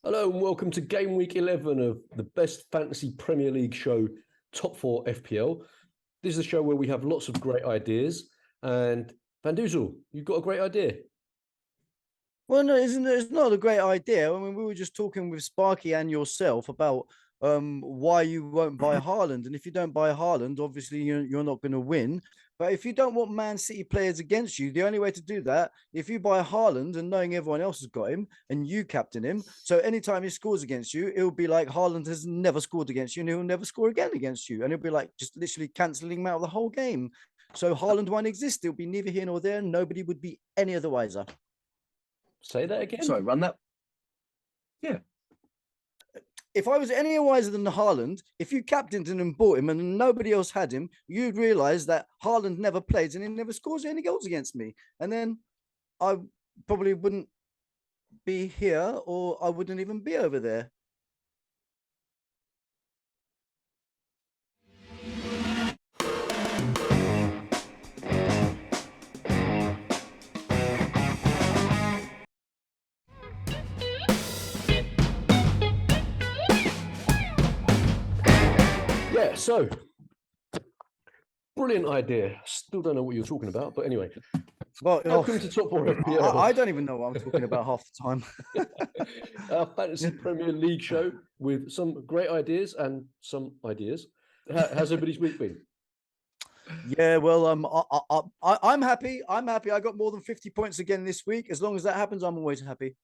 Hello and welcome to Game Week 11 of the best fantasy Premier League show, Top 4 FPL. This is a show where we have lots of great ideas. And Van Duzel, you've got a great idea. Well, no, it's not a great idea. I mean, we were just talking with Sparky and yourself about why you won't buy Haaland. And if you don't buy Haaland, obviously you're not going to win. But if you don't want Man City players against you, the only way to do that, if you buy Haaland and knowing everyone else has got him and you captain him, so anytime he scores against you, it'll be like Haaland has never scored against you and he'll never score again against you. And it'll be like just literally cancelling him out of the whole game. So Haaland won't exist. It'll be neither here nor there. Nobody would be any other wiser. Say that again. Sorry, run that. Yeah. If I was any wiser than Haaland, if you captained him and bought him and nobody else had him, you'd realize that Haaland never plays and he never scores any goals against me. And then I probably wouldn't be here or I wouldn't even be over there. Yeah, so brilliant idea. Still don't know what you're talking about, but anyway. Well, welcome to Top 4 FPL. I don't even know what I'm talking about half the time. Our fantasy Premier League show with some great ideas and some ideas. How's everybody's week been? Yeah, well, I'm happy. I'm happy. I got more than 50 points again this week. As long as that happens, I'm always happy.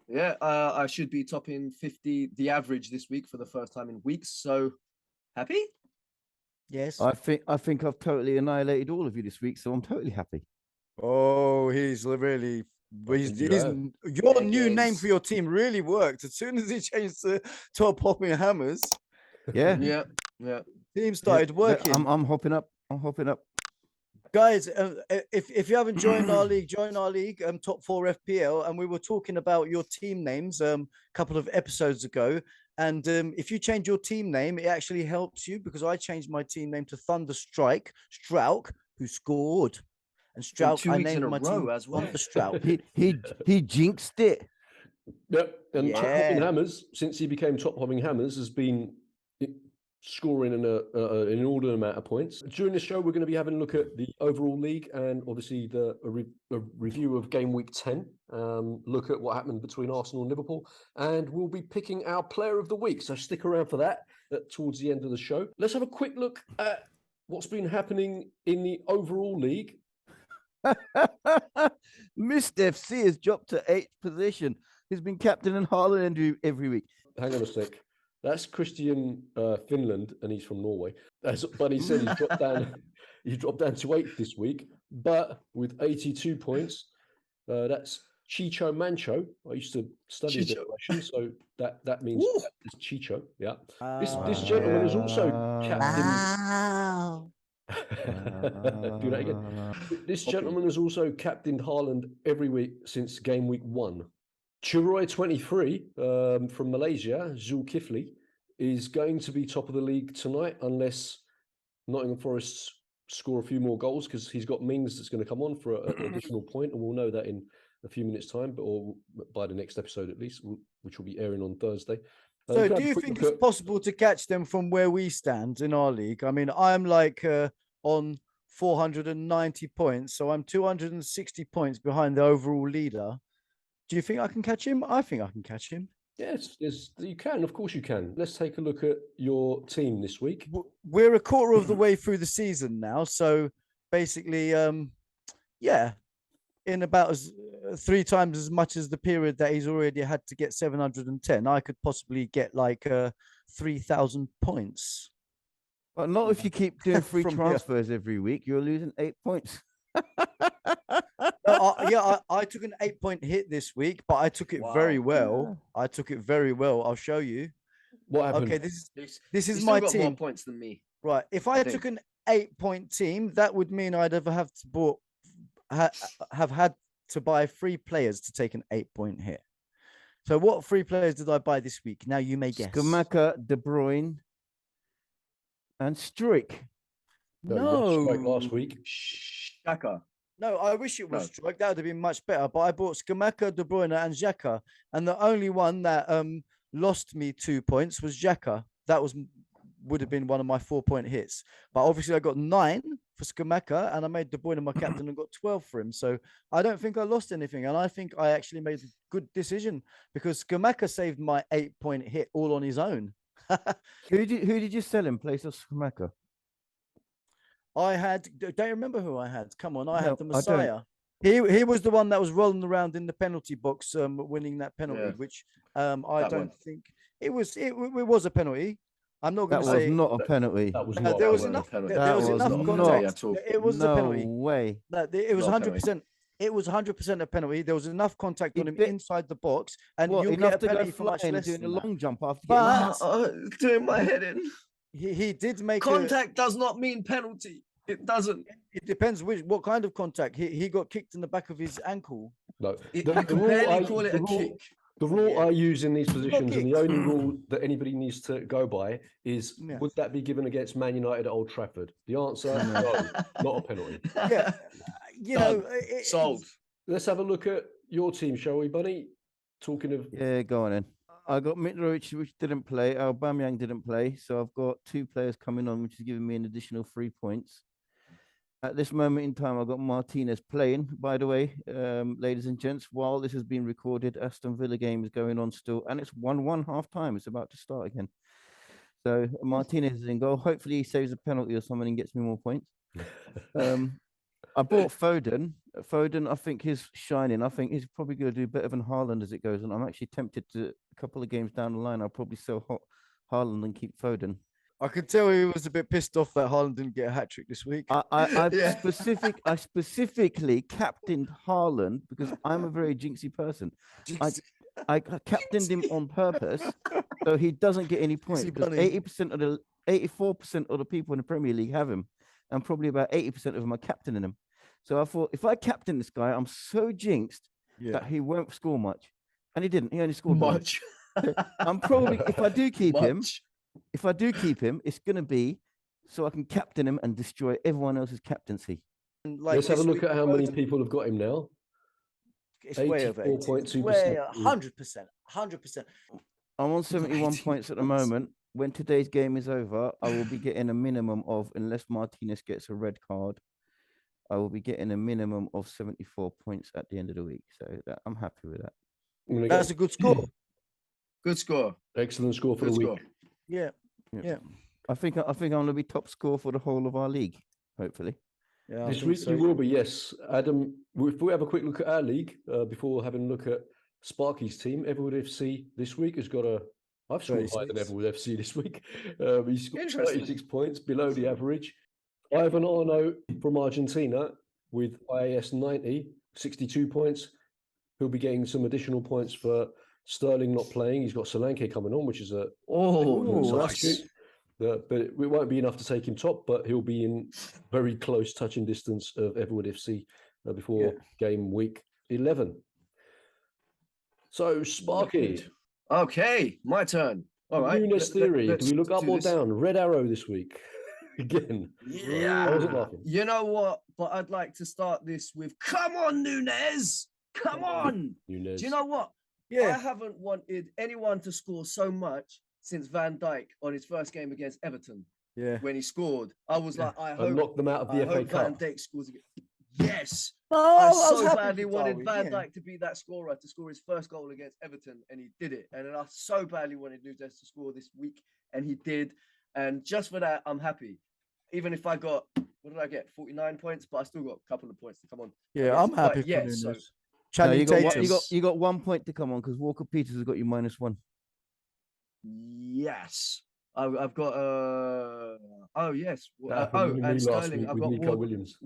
Yeah, I should be topping 50, the average this week for the first time in weeks. So happy? Yes. I think I've totally annihilated all of you this week, so I'm totally happy. Oh, he's really. Your new name for your team really worked. As soon as he changed to Top Hopping Hammers. Yeah. Yeah. Team started working. I'm hopping up. Guys, if you haven't joined our league, join our league, Top 4 FPL. And we were talking about your team names a couple of episodes ago. And if you change your team name, it actually helps you because I changed my team name to Thunderstrike Strauch, who scored. And Strauch, I named my team as well. Thunderstrauch. he jinxed it. Yep. And Top Yeah. Hopping Hammers, since he became Top Hopping Hammers, has been scoring an inordinate amount of points. During this show, we're going to be having a look at the overall league and obviously a review of game week 10, look at what happened between Arsenal and Liverpool, and we'll be picking our player of the week. So stick around for that towards the end of the show. Let's have a quick look at what's been happening in the overall league. Mr. FC has dropped to 8th position. He's been captaining Haaland every week. Hang on a sec. That's Christian Finland, and he's from Norway. But he said he dropped down to 8th this week, but with 82 points. That's Chicho Mancho. I used to study the Russian, so that means it's Chicho. Yeah. This gentleman is also captain. Do that again. This gentleman has also captained Haaland every week since game week 1. Churoy23 from Malaysia, Zulkifli, is going to be top of the league tonight unless Nottingham Forest score a few more goals because he's got Mings that's going to come on for an additional point, and we'll know that in a few minutes' time, or by the next episode at least, which will be airing on Thursday. So do you think it's possible to catch them from where we stand in our league? I mean, I'm like on 490 points, so I'm 260 points behind the overall leader. Do you think I can catch him? I think I can catch him. Yes, you can. Of course you can. Let's take a look at your team this week. We're a quarter of the way through the season now. So basically, in about 3 times as much as the period that he's already had to get 710, I could possibly get like 3,000 points. But not if you keep doing free From transfers every week. You're losing 8 points. I took an 8-point hit this week, but I took it very well. I took it very well. I'll show you. What happened? Okay, this is my team. More points than me. Right. If I took an 8-point team, that would mean I'd have had to buy 3 players to take an 8-point hit. So what 3 players did I buy this week? Now you may guess. Skamaka, De Bruyne, and Strick. No. Strike last week. Shaka. No, I wish it was No. Strike. That would have been much better. But I bought Skamaka, De Bruyne, and Xhaka, and the only one that lost me 2 points was Xhaka. That would have been one of my 4-point hits. But obviously, I got 9 for Skamaka, and I made De Bruyne my captain and got 12 for him. So I don't think I lost anything, and I think I actually made a good decision because Skamaka saved my 8-point hit all on his own. Who did you sell in place of Skamaka? I had. Don't you remember who I had? Come on, I had the No, I don't. Messiah. He was the one that was rolling around in the penalty box, winning that penalty, Yeah. which I That don't one. think it was. It was a penalty. I'm not going That to was say not a penalty. That was no, not. there that was wasn't a enough. penalty. There was That enough was contact. not. It was a no penalty. way. It was No 100%. It was 100% a penalty. There was enough contact He on him bit- inside the box, and What, you'll enough get a to go penalty for much flying less doing than a that. long jump after But Doing my head in. he did make Contact does not mean penalty. It doesn't. It depends what kind of contact. He got kicked in the back of his ankle. No, You the can rule barely I- call it the a rule- kick. The rule Yeah. I use in these positions, and the kicked. only rule that anybody needs to go by, is Yeah. would that be given against Man United at Old Trafford? The answer, no, not a penalty. Yeah, you Done. know, Sold. Let's have a look at your team, shall we, Bunny? Talking of, Yeah, go on then. I got Mitrovic, which didn't play. Aubameyang didn't play, so I've got 2 players coming on, which is giving me an additional 3 points. At this moment in time, I've got Martinez playing. By the way, ladies and gents, while this has been recorded, Aston Villa game is going on still, and it's 1-1 half time. It's about to start again. So Martinez is in goal. Hopefully, he saves a penalty or something and gets me more points. I bought Foden. Foden, I think he's shining. I think he's probably going to do better than Haaland as it goes on. I'm actually tempted to, a couple of games down the line, I'll probably sell Haaland and keep Foden. I could tell he was a bit pissed off that Haaland didn't get a hat trick this week. I Yeah. specifically captained Haaland because I'm a very jinxy person. I captained him on purpose so he doesn't get any points because bunny. 84% of the people in the Premier League have him, and probably about 80% of them are captaining him. So I thought, if I captain this guy, I'm so jinxed that he won't score much, and he didn't. He only scored one. Much. I'm probably, if I do keep him, Much. it's going to be so I can captain him and destroy everyone else's captaincy. And, like, let's have a this look week, at how many Foden- people have got him now. It's way over 80. It's 84.2%. way 100%. 100%. I'm on 71 points at the moment. When today's game is over, I will be getting a minimum of, unless Martinez gets a red card, I will be getting a minimum of 74 points at the end of the week. So I'm happy with that. I'm gonna That's get a good score. Good score. excellent score for Good the score. week. Yeah. Yeah. Yeah. I think I'm going to be top score for the whole of our league, hopefully. Yeah. I This think week so. you will be, yes. Adam, if we have a quick look at our league before having a look at Sparky's team, Everwood FC this week has got I've scored higher than 36. Everwood FC this week. He's scored Interesting. 36 points, below the average. Ivan Arno from Argentina with IAS 90, 62 points. He'll be getting some additional points for Sterling not playing. He's got Solanke coming on, which is a Nice. but it won't be enough to take him top, but he'll be in very close touching distance of Everwood FC before game week 11. So, Sparky, Okay, my turn. All right. Nunes theory. Do we look let's up do or this. down? Red arrow this week. Again. I wasn't Yeah. laughing. You know what? But I'd like to start this with, come on, Nunes. Come on. Nunes. Do you know what? I Yeah. haven't wanted anyone to score so much since Van Dijk on his first game against Everton. Yeah. When he scored, I was like, I And hope knocked them out of the I FA hope Van Cup. Dijk scores again. Yes. Oh, I was so happy badly for wanted Darwin, Van yeah. Dijk to be that scorer, to score his first goal against Everton, and he did it. And then I so badly wanted Nunes to score this week, and he did. And just for that, I'm happy. Even if I got, what did I get? 49 points, but I still got a couple of points to come on. Yeah, Yes, I'm happy but for yes, Nunes. so- No, Channing you got Tatum. you got 1 point to come on because Walker Peters has got you -1. Yes. I've got oh yes. That happened with me and last Sterling. week I've with got Nico Williams.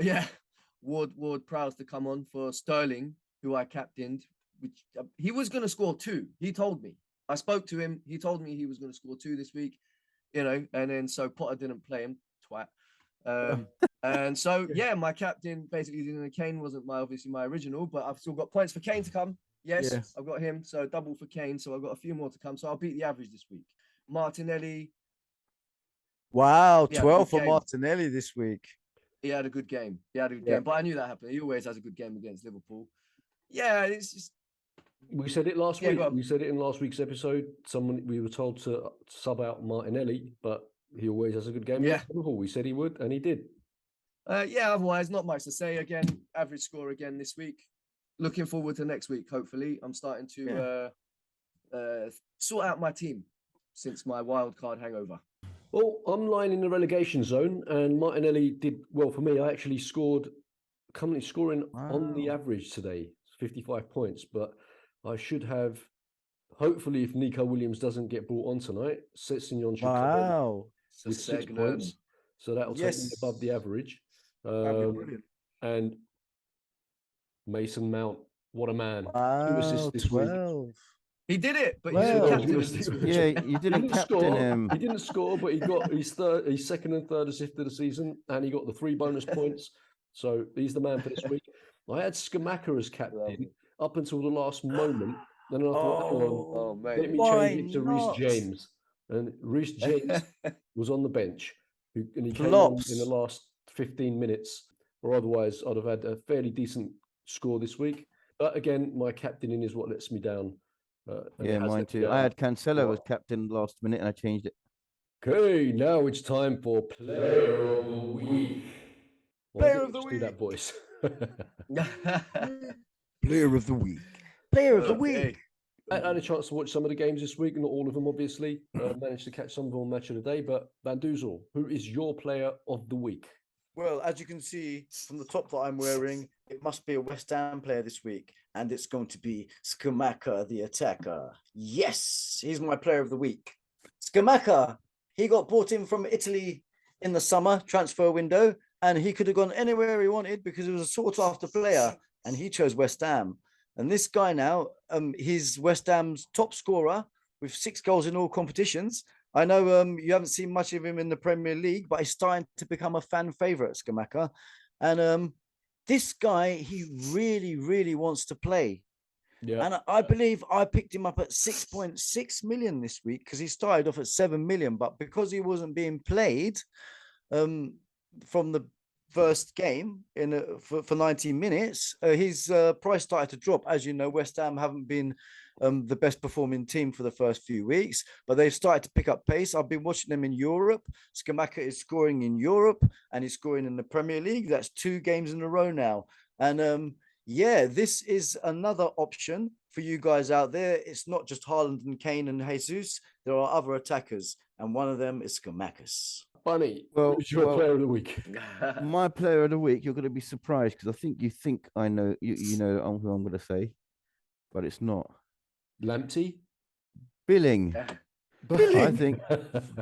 Yeah. Ward Prowse to come on for Sterling, who I captained, which he was going to score 2. He told me. I spoke to him. He told me he was going to score 2 this week, you know, and then so Potter didn't play him, twat. And so yeah, my captain basically didn't. Kane wasn't obviously my original, but I've still got points for Kane to come. Yes, Yeah. I've got him, so double for Kane. So I've got a few more to come. So I'll beat the average this week. Martinelli. Wow, Yeah, 12 good for game. Martinelli this week. He had a good game. He had a good Yeah. game, but I knew that happened. He always has a good game against Liverpool. Yeah, it's just We said it last Yeah, week. go on. We said it in last week's episode. We were told to sub out Martinelli, but he always has a good game. Yeah. against Liverpool. We said he would, and he did. yeah. Otherwise, not much to say. Again, average score again this week. Looking forward to next week. Hopefully, I'm starting to sort out my team since my wild card hangover. Well, I'm lying in the relegation zone, and Martinelli did well for me. I actually currently scoring on the Wow. average today, 55 points. But I should have, hopefully, if Nico Williams doesn't get brought on tonight, Sessegnon should come in Wow. with 6 Sessegnon. points. So that'll take me Yes. above the average. That'd be brilliant. And Mason Mount, what a man. 2 Wow. assists this week. 12. He did it, but Well, you didn't captain him he this was- week. Yeah, you didn't He captain score. him. He didn't score, but he got his second and third assist of the season, and he got the 3 bonus points. So he's the man for this week. I had Skamaka as captain up until the last moment. Then I thought, hang on, Oh, mate. let me Why change it to Reece not? James. And Reece James was on the bench, and he came on Flops. in the last 15 minutes, or otherwise I'd have had a fairly decent score this week. But again, my captaining is what lets me down. And it Yeah, has mine let me too. I down. had Cancelo as Right. captain last minute and I changed it. Okay, now it's time for Player of the Week. Why Player didn't of the you just do that voice? Player of the week. Player of the Okay. week. I had a chance to watch some of the games this week, not all of them, obviously. Managed to catch some of them on Match of the Day. But Van Duzel, who is your Player of the Week? Well, as you can see from the top that I'm wearing, it must be a West Ham player this week, and it's going to be Skamaka, the attacker. Yes, he's my player of the week. Skamaka, he got brought in from Italy in the summer transfer window, and he could have gone anywhere he wanted because he was a sought after player, and he chose West Ham. And this guy now, he's West Ham's top scorer with 6 goals in all competitions. I know you haven't seen much of him in the Premier League, but he's starting to become a fan favorite, Skamaka. And this guy, he really, really wants to play. Yeah. And I believe I picked him up at 6.6 million this week because he started off at 7 million. But because he wasn't being played from the first game for 90 minutes, his price started to drop. As you know, West Ham haven't been the best performing team for the first few weeks, but they've started to pick up pace. I've been watching them in Europe. Skamaka is scoring in Europe and he's scoring in the Premier League. That's 2 games in a row now. And yeah, this is another option for you guys out there. It's not just Haaland and Kane and Jesus. There are other attackers, and one of them is Skamakis. Bunny, Well- who's your well- Player of the Week? My player of the week, you're going to be surprised because I think I know you know who I'm going to say, but it's not. Lamptey? Billing. I think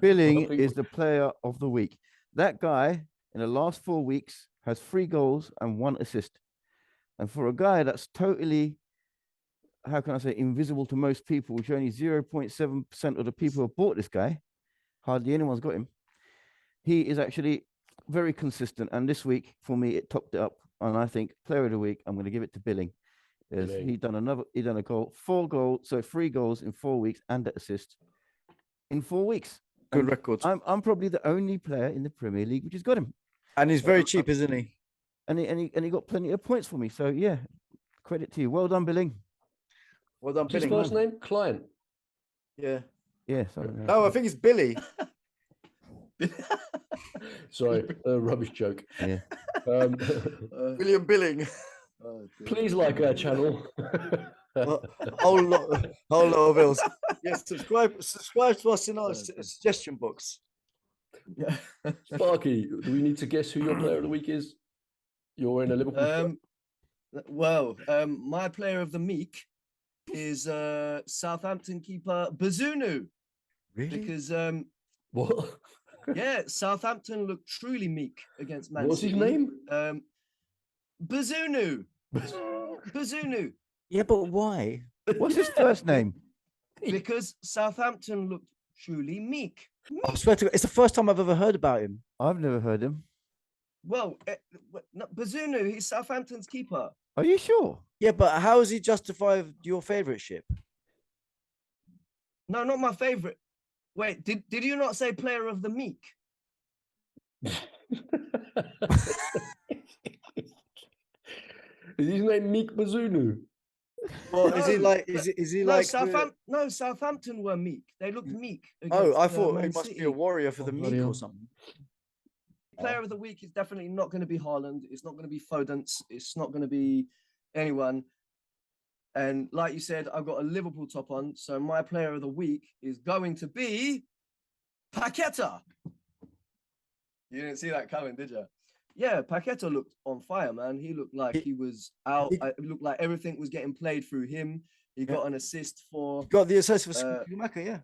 Billing is the player of the week. That guy in the last 4 weeks has 3 goals and 1 assist. And for a guy that's totally, how can I say, invisible to most people, which only 0.7% of the people have bought this guy, hardly anyone's got him. He is actually very consistent. And this week, for me, it topped it up. And I think player of the week, I'm going to give it to Billing. Billing. He done a goal, 3 goals in 4 weeks and an assist in 4 weeks. Good And record. I'm probably the only player in the Premier League which has got him. And he's very cheap, isn't he? And he got plenty of points for me. So yeah, credit to you. Well done, Billing. Well done, What's his Billy. first name? Client. Yeah. Yeah. something like No, I that. think it's Billy. Sorry, rubbish joke. Yeah. Um, William Billing. Oh, dear. please like our channel. Whole lot of bills. Yes, subscribe to us in our suggestion box. Yeah. Sparky, do we need to guess who your Player of the Week is? You're in a Liverpool shirt? Well, my player of the week is Southampton keeper Bazunu, Really? because What? yeah, Southampton looked truly meek against Man What's his City. name? Bazunu. Bazunu. Yeah, but why? What's his first name? Because Southampton looked truly meek. I swear to God, it's the first time I've ever heard about him. I've never heard him. Well, no, Bazunu, he's Southampton's keeper. Are you sure? Yeah, but how has he justified your favourite-ship? No, not my favorite. Wait, did you not say player of the meek? Is his name Meek Bazunu? Well, is he No, like? no, Is he no, like? No, Southampton were meek. They looked meek. Oh, I against, thought Man he must be City. a warrior for Oh, the bloody meek hell. or something. Player of the week is definitely not going to be Haaland. It's not going to be Fodens. It's not going to be anyone. And like you said, I've got a Liverpool top on. So my player of the week is going to be Paqueta. You didn't see that coming, did you? Yeah, Paqueta looked on fire, man. He looked like he was out. It looked like everything was getting played through him. He got an assist for Got the assist for Uh, Schumacher, yeah.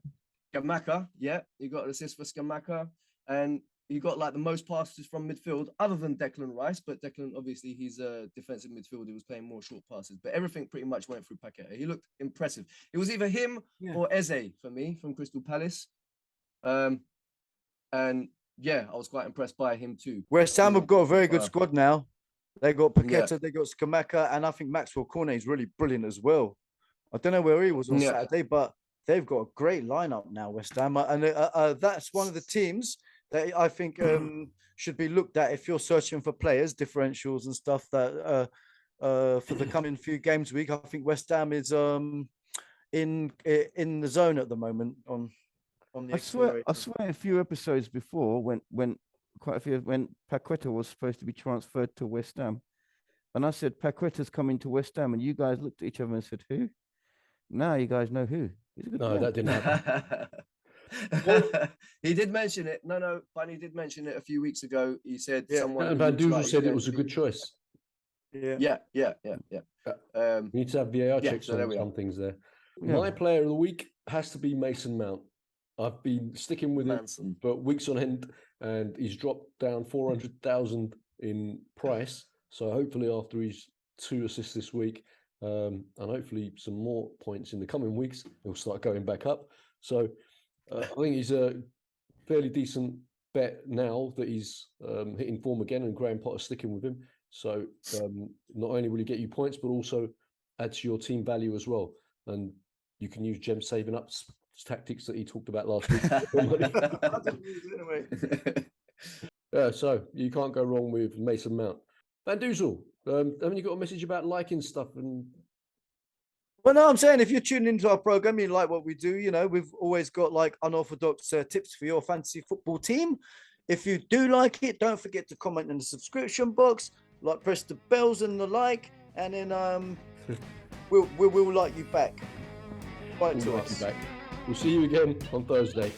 Skamaka. Yeah, he got an assist for Skamaka. And he got like the most passes from midfield other than Declan Rice. But Declan, obviously, he's a defensive midfielder. He was playing more short passes. But everything pretty much went through Paqueta. He looked impressive. It was either him or Eze for me from Crystal Palace. And yeah, I was quite impressed by him too. West Ham have got a very good Wow. squad now. They got Paqueta, Yeah. they got Skamaka, and I think Maxwell Cornet is really brilliant as well. I don't know where he was on Yeah. Saturday, but they've got a great lineup now, West Ham, and that's one of the teams that I think should be looked at if you're searching for players, differentials and stuff that for the coming few games week. I think West Ham is in the zone at the moment on the I swear, accelerator. a few episodes before, when Paqueta was supposed to be transferred to West Ham, and I said Paqueta's coming to West Ham, and you guys looked at each other and said, "Who?" Now you guys know who. He's a good No, player. that didn't happen. He did mention it. No, Bunny did mention it a few weeks ago. He said someone. And who Van looks Duzel like he's said it going was to a good be- choice. Yeah. We need to have VAR Yeah, checks so there on we are. some things there. Yeah. My player of the week has to be Mason Mount. I've been sticking with him Manson. for weeks on end, and he's dropped down 400,000 in price. So hopefully, after his 2 assists this week, and hopefully some more points in the coming weeks, he'll start going back up. So I think he's a fairly decent bet now that he's hitting form again, and Graham Potter's sticking with him. So not only will he get you points, but also add to your team value as well. And you can use gem saving up tactics that he talked about last week. Yeah, so you can't go wrong with Mason Mount. Van Duzel, haven't you got a message about liking stuff? And Well, no, I'm saying if you're tuning into our program, you like what we do, we've always got like unorthodox tips for your fantasy football team. If you do like it, don't forget to comment in the subscription box, like press the bells and the like, and then we'll like you back. Right to us. back. We'll see you again on Thursday.